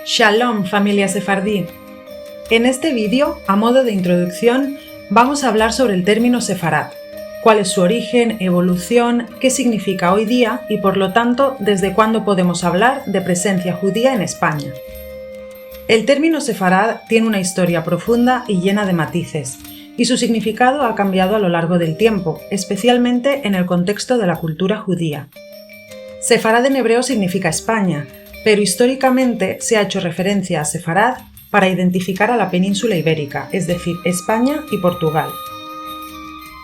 Shalom, familia sefardí. En este vídeo, a modo de introducción, vamos a hablar sobre el término sefarad, cuál es su origen, evolución, qué significa hoy día y por lo tanto desde cuándo podemos hablar de presencia judía en España. El término sefarad tiene una historia profunda y llena de matices, y su significado ha cambiado a lo largo del tiempo, especialmente en el contexto de la cultura judía. Sefarad en hebreo significa España, pero históricamente se ha hecho referencia a Sefarad para identificar a la península ibérica, es decir, España y Portugal.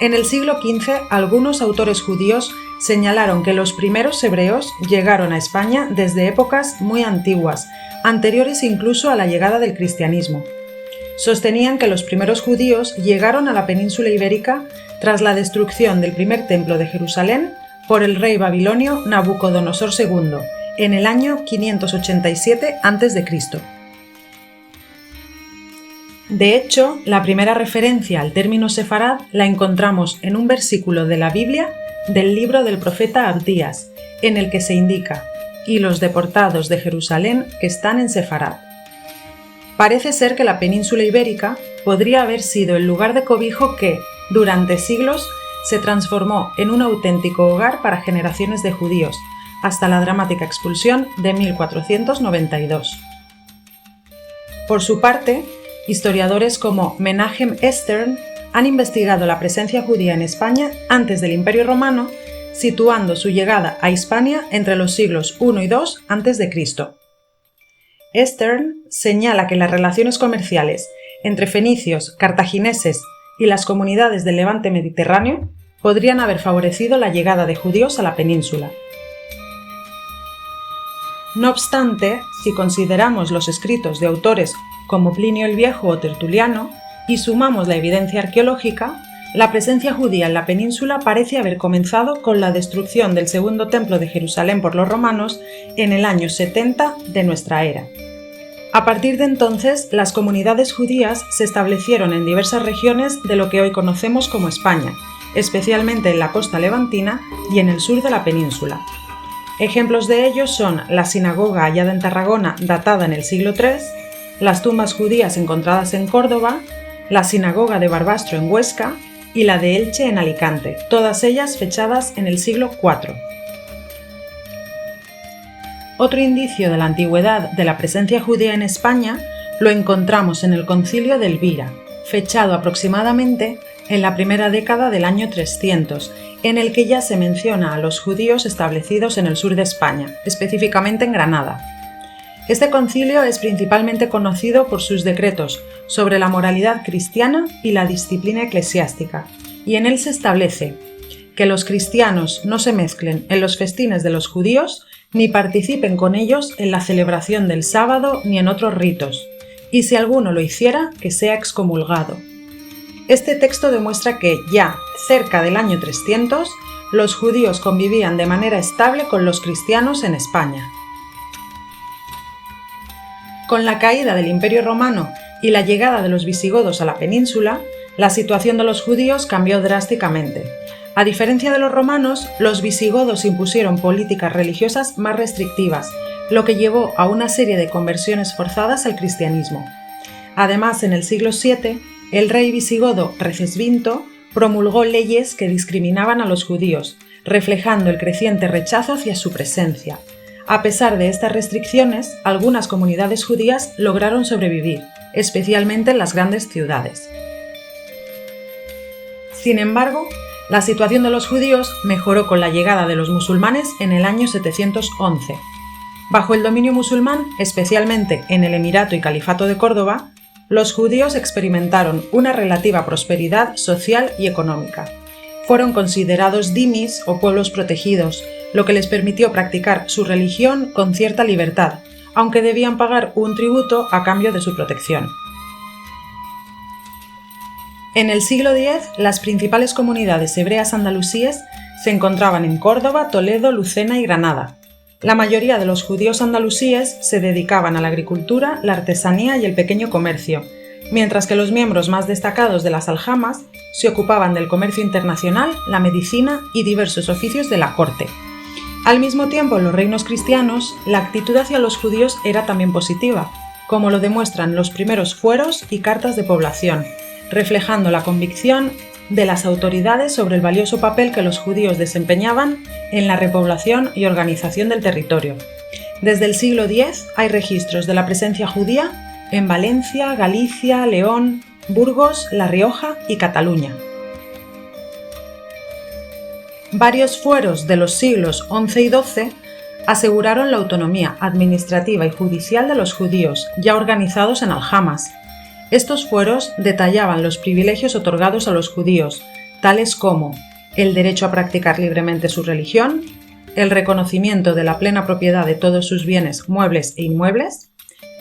En el siglo XV, algunos autores judíos señalaron que los primeros hebreos llegaron a España desde épocas muy antiguas, anteriores incluso a la llegada del cristianismo. Sostenían que los primeros judíos llegaron a la península ibérica tras la destrucción del primer templo de Jerusalén por el rey babilonio Nabucodonosor II, en el año 587 a.C. De hecho, la primera referencia al término sefarad la encontramos en un versículo de la Biblia del libro del profeta Abdías, en el que se indica: «y los deportados de Jerusalén que están en Sefarad». Parece ser que la península ibérica podría haber sido el lugar de cobijo que, durante siglos, se transformó en un auténtico hogar para generaciones de judíos, hasta la dramática expulsión de 1492. Por su parte, historiadores como Menahem Stern han investigado la presencia judía en España antes del Imperio Romano, situando su llegada a Hispania entre los siglos I y II a.C. Stern señala que las relaciones comerciales entre fenicios, cartagineses y las comunidades del Levante mediterráneo podrían haber favorecido la llegada de judíos a la península. No obstante, si consideramos los escritos de autores como Plinio el Viejo o Tertuliano y sumamos la evidencia arqueológica, la presencia judía en la península parece haber comenzado con la destrucción del segundo templo de Jerusalén por los romanos en el año 70 de nuestra era. A partir de entonces, las comunidades judías se establecieron en diversas regiones de lo que hoy conocemos como España, especialmente en la costa levantina y en el sur de la península. Ejemplos de ellos son la sinagoga hallada en Tarragona, datada en el siglo III, las tumbas judías encontradas en Córdoba, la sinagoga de Barbastro en Huesca y la de Elche en Alicante, todas ellas fechadas en el siglo IV. Otro indicio de la antigüedad de la presencia judía en España lo encontramos en el Concilio de Elvira, fechado aproximadamente en la primera década del año 300, en el que ya se menciona a los judíos establecidos en el sur de España, específicamente en Granada. Este concilio es principalmente conocido por sus decretos sobre la moralidad cristiana y la disciplina eclesiástica, y en él se establece que los cristianos no se mezclen en los festines de los judíos ni participen con ellos en la celebración del sábado ni en otros ritos, y si alguno lo hiciera, que sea excomulgado. Este texto demuestra que ya cerca del año 300 los judíos convivían de manera estable con los cristianos en España. Con la caída del Imperio Romano y la llegada de los visigodos a la península, la situación de los judíos cambió drásticamente. A diferencia de los romanos, los visigodos impusieron políticas religiosas más restrictivas, lo que llevó a una serie de conversiones forzadas al cristianismo. Además, en el siglo VII, el rey visigodo Recesvinto promulgó leyes que discriminaban a los judíos, reflejando el creciente rechazo hacia su presencia. A pesar de estas restricciones, algunas comunidades judías lograron sobrevivir, especialmente en las grandes ciudades. Sin embargo, la situación de los judíos mejoró con la llegada de los musulmanes en el año 711. Bajo el dominio musulmán, especialmente en el Emirato y Califato de Córdoba, los judíos experimentaron una relativa prosperidad social y económica. Fueron considerados dhimis o pueblos protegidos, lo que les permitió practicar su religión con cierta libertad, aunque debían pagar un tributo a cambio de su protección. En el siglo X, las principales comunidades hebreas andalusíes se encontraban en Córdoba, Toledo, Lucena y Granada. La mayoría de los judíos andalusíes se dedicaban a la agricultura, la artesanía y el pequeño comercio, mientras que los miembros más destacados de las aljamas se ocupaban del comercio internacional, la medicina y diversos oficios de la corte. Al mismo tiempo, en los reinos cristianos, la actitud hacia los judíos era también positiva, como lo demuestran los primeros fueros y cartas de población, reflejando la convicción de las autoridades sobre el valioso papel que los judíos desempeñaban en la repoblación y organización del territorio. Desde el siglo X hay registros de la presencia judía en Valencia, Galicia, León, Burgos, La Rioja y Cataluña. Varios fueros de los siglos XI y XII aseguraron la autonomía administrativa y judicial de los judíos, ya organizados en aljamas. Estos fueros detallaban los privilegios otorgados a los judíos, tales como el derecho a practicar libremente su religión, el reconocimiento de la plena propiedad de todos sus bienes muebles e inmuebles,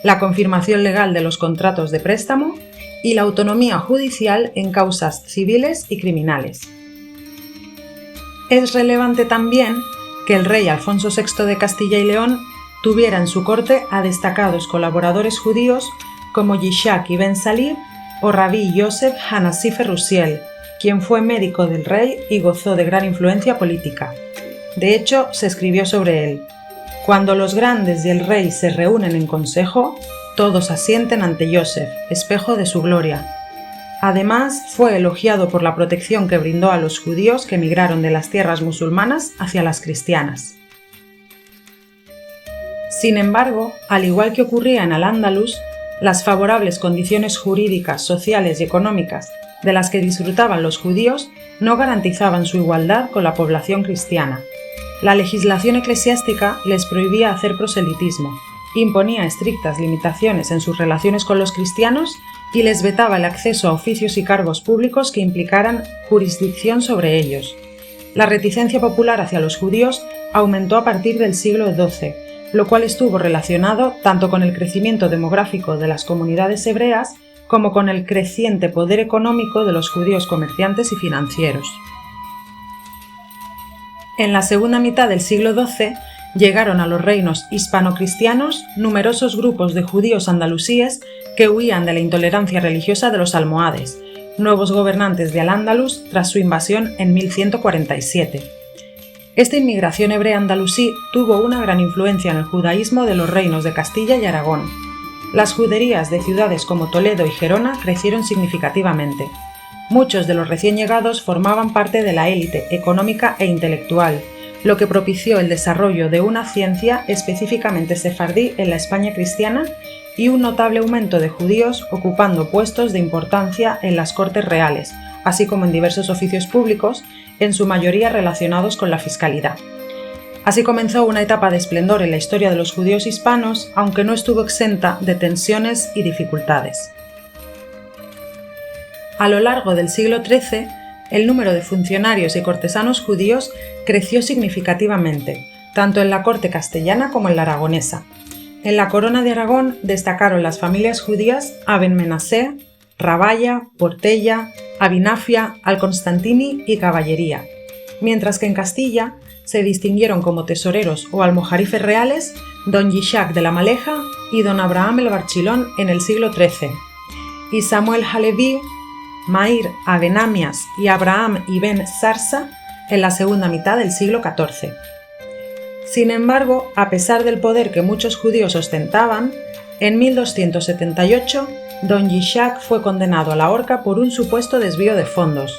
la confirmación legal de los contratos de préstamo y la autonomía judicial en causas civiles y criminales. Es relevante también que el rey Alfonso VI de Castilla y León tuviera en su corte a destacados colaboradores judíos como Yishak ibn Salib o Rabí Yosef Hanassi Ferrusiel, quien fue médico del rey y gozó de gran influencia política. De hecho, se escribió sobre él: cuando los grandes y el rey se reúnen en consejo, todos asienten ante Yosef, espejo de su gloria. Además, fue elogiado por la protección que brindó a los judíos que emigraron de las tierras musulmanas hacia las cristianas. Sin embargo, al igual que ocurría en Al-Ándalus, las favorables condiciones jurídicas, sociales y económicas de las que disfrutaban los judíos no garantizaban su igualdad con la población cristiana. La legislación eclesiástica les prohibía hacer proselitismo, imponía estrictas limitaciones en sus relaciones con los cristianos y les vetaba el acceso a oficios y cargos públicos que implicaran jurisdicción sobre ellos. La reticencia popular hacia los judíos aumentó a partir del siglo XII, lo cual estuvo relacionado tanto con el crecimiento demográfico de las comunidades hebreas como con el creciente poder económico de los judíos comerciantes y financieros. En la segunda mitad del siglo XII llegaron a los reinos hispano-cristianos numerosos grupos de judíos andalusíes que huían de la intolerancia religiosa de los almohades, nuevos gobernantes de Al-Ándalus tras su invasión en 1147. Esta inmigración hebrea andalusí tuvo una gran influencia en el judaísmo de los reinos de Castilla y Aragón. Las juderías de ciudades como Toledo y Gerona crecieron significativamente. Muchos de los recién llegados formaban parte de la élite económica e intelectual, lo que propició el desarrollo de una ciencia específicamente sefardí en la España cristiana y un notable aumento de judíos ocupando puestos de importancia en las cortes reales, así como en diversos oficios públicos, en su mayoría relacionados con la fiscalidad. Así comenzó una etapa de esplendor en la historia de los judíos hispanos, aunque no estuvo exenta de tensiones y dificultades. A lo largo del siglo XIII, el número de funcionarios y cortesanos judíos creció significativamente, tanto en la corte castellana como en la aragonesa. En la corona de Aragón destacaron las familias judías Abenmenasé, Raballa, Portella, Abinafia, Alconstantini y Caballería, mientras que en Castilla se distinguieron como tesoreros o almojarifes reales don Yishak de la Maleja y don Abraham el Barchilón en el siglo XIII, y Samuel Haleví, Mair Abenamias y Abraham ibn Sarsa en la segunda mitad del siglo XIV. Sin embargo, a pesar del poder que muchos judíos ostentaban, en 1278 don Yishak fue condenado a la horca por un supuesto desvío de fondos.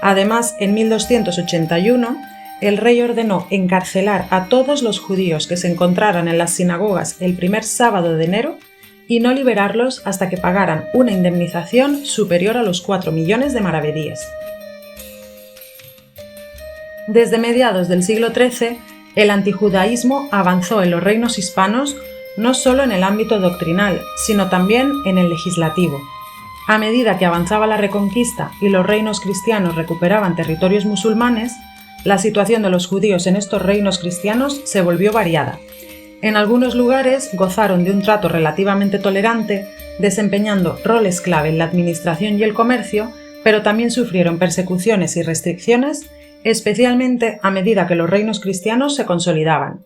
Además, en 1281, el rey ordenó encarcelar a todos los judíos que se encontraran en las sinagogas el primer sábado de enero y no liberarlos hasta que pagaran una indemnización superior a los 4 millones de maravedíes. Desde mediados del siglo XIII, el antijudaísmo avanzó en los reinos hispanos no solo en el ámbito doctrinal, sino también en el legislativo. A medida que avanzaba la Reconquista y los reinos cristianos recuperaban territorios musulmanes, la situación de los judíos en estos reinos cristianos se volvió variada. En algunos lugares gozaron de un trato relativamente tolerante, desempeñando roles clave en la administración y el comercio, pero también sufrieron persecuciones y restricciones, especialmente a medida que los reinos cristianos se consolidaban.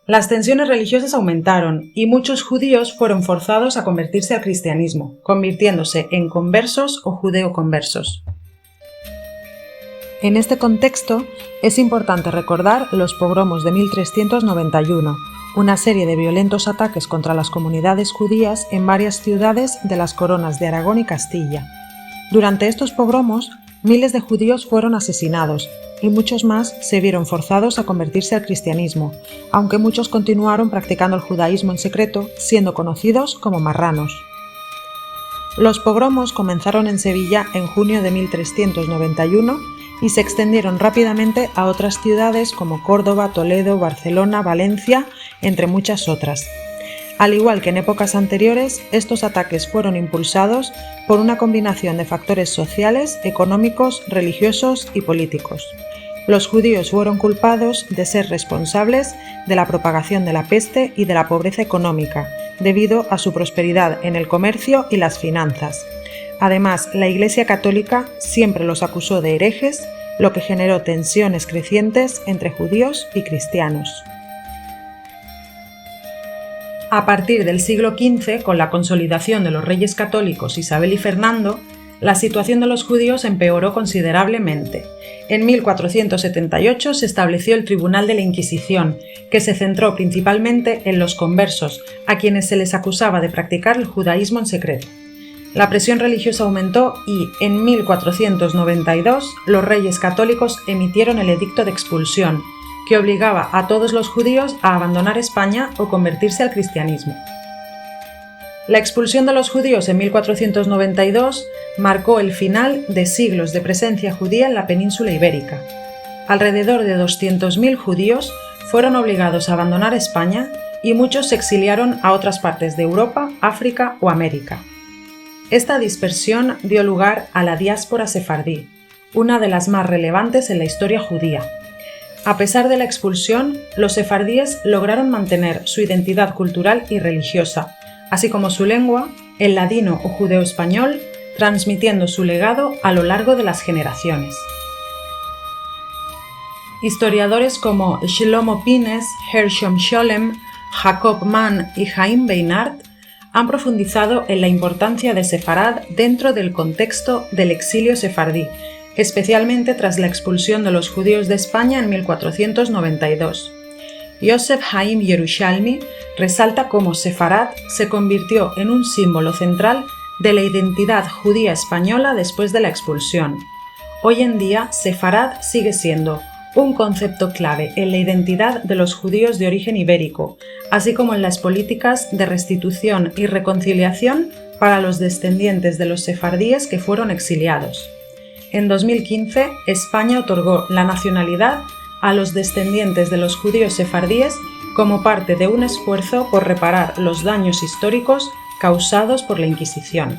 Las tensiones religiosas aumentaron y muchos judíos fueron forzados a convertirse al cristianismo, convirtiéndose en conversos o judeoconversos. En este contexto, es importante recordar los pogromos de 1391, una serie de violentos ataques contra las comunidades judías en varias ciudades de las coronas de Aragón y Castilla. Durante estos pogromos, miles de judíos fueron asesinados y muchos más se vieron forzados a convertirse al cristianismo, aunque muchos continuaron practicando el judaísmo en secreto, siendo conocidos como marranos. Los pogromos comenzaron en Sevilla en junio de 1391 y se extendieron rápidamente a otras ciudades como Córdoba, Toledo, Barcelona, Valencia, entre muchas otras. Al igual que en épocas anteriores, estos ataques fueron impulsados por una combinación de factores sociales, económicos, religiosos y políticos. Los judíos fueron culpados de ser responsables de la propagación de la peste y de la pobreza económica, debido a su prosperidad en el comercio y las finanzas. Además, la Iglesia Católica siempre los acusó de herejes, lo que generó tensiones crecientes entre judíos y cristianos. A partir del siglo XV, con la consolidación de los reyes católicos Isabel y Fernando, la situación de los judíos empeoró considerablemente. En 1478 se estableció el Tribunal de la Inquisición, que se centró principalmente en los conversos, a quienes se les acusaba de practicar el judaísmo en secreto. La presión religiosa aumentó y, en 1492, los reyes católicos emitieron el Edicto de Expulsión, que obligaba a todos los judíos a abandonar España o convertirse al cristianismo. La expulsión de los judíos en 1492 marcó el final de siglos de presencia judía en la península ibérica. Alrededor de 200.000 judíos fueron obligados a abandonar España y muchos se exiliaron a otras partes de Europa, África o América. Esta dispersión dio lugar a la diáspora sefardí, una de las más relevantes en la historia judía. A pesar de la expulsión, los sefardíes lograron mantener su identidad cultural y religiosa, así como su lengua, el ladino o judeo-español, transmitiendo su legado a lo largo de las generaciones. Historiadores como Shlomo Pines, Hershom Scholem, Jacob Mann y Chaim Beinart han profundizado en la importancia de Sefarad dentro del contexto del exilio sefardí, especialmente tras la expulsión de los judíos de España en 1492. Yosef Haim Yerushalmi resalta cómo Sefarad se convirtió en un símbolo central de la identidad judía española después de la expulsión. Hoy en día, Sefarad sigue siendo un concepto clave en la identidad de los judíos de origen ibérico, así como en las políticas de restitución y reconciliación para los descendientes de los sefardíes que fueron exiliados. En 2015, España otorgó la nacionalidad a los descendientes de los judíos sefardíes como parte de un esfuerzo por reparar los daños históricos causados por la Inquisición.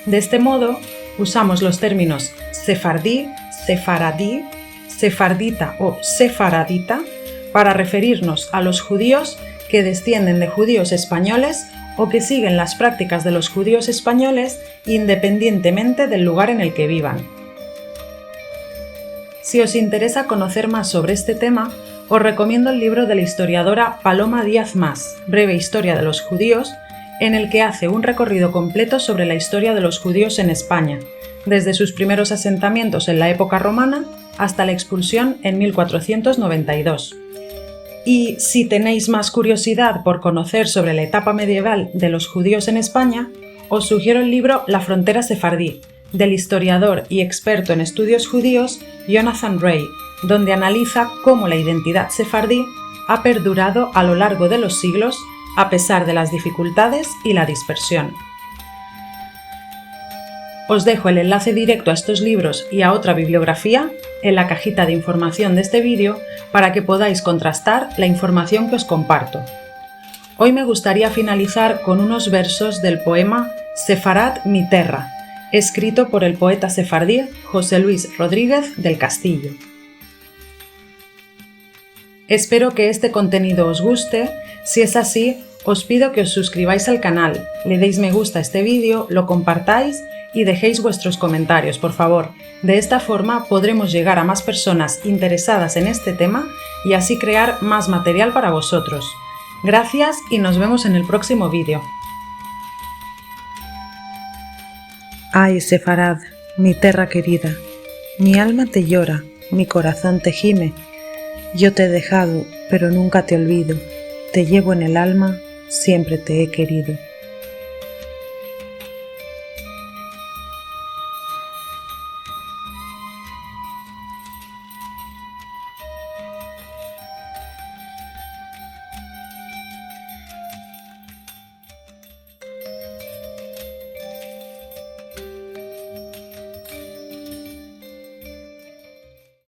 De este modo, usamos los términos sefardí, sefaradí, sefardita o sefaradita para referirnos a los judíos que descienden de judíos españoles o que siguen las prácticas de los judíos españoles independientemente del lugar en el que vivan. Si os interesa conocer más sobre este tema, os recomiendo el libro de la historiadora Paloma Díaz Mas, Breve Historia de los Judíos, en el que hace un recorrido completo sobre la historia de los judíos en España, desde sus primeros asentamientos en la época romana hasta la expulsión en 1492. Y si tenéis más curiosidad por conocer sobre la etapa medieval de los judíos en España, os sugiero el libro La frontera sefardí, del historiador y experto en estudios judíos Jonathan Ray, donde analiza cómo la identidad sefardí ha perdurado a lo largo de los siglos a pesar de las dificultades y la dispersión. Os dejo el enlace directo a estos libros y a otra bibliografía en la cajita de información de este vídeo para que podáis contrastar la información que os comparto. Hoy me gustaría finalizar con unos versos del poema Sefarad mi terra, escrito por el poeta sefardí José Luis Rodríguez del Castillo. Espero que este contenido os guste. Si es así, os pido que os suscribáis al canal, le deis me gusta a este vídeo, lo compartáis y dejéis vuestros comentarios, por favor. De esta forma podremos llegar a más personas interesadas en este tema y así crear más material para vosotros. Gracias y nos vemos en el próximo vídeo. Ay, Sefarad, mi terra querida, mi alma te llora, mi corazón te gime. Yo te he dejado, pero nunca te olvido, te llevo en el alma, siempre te he querido.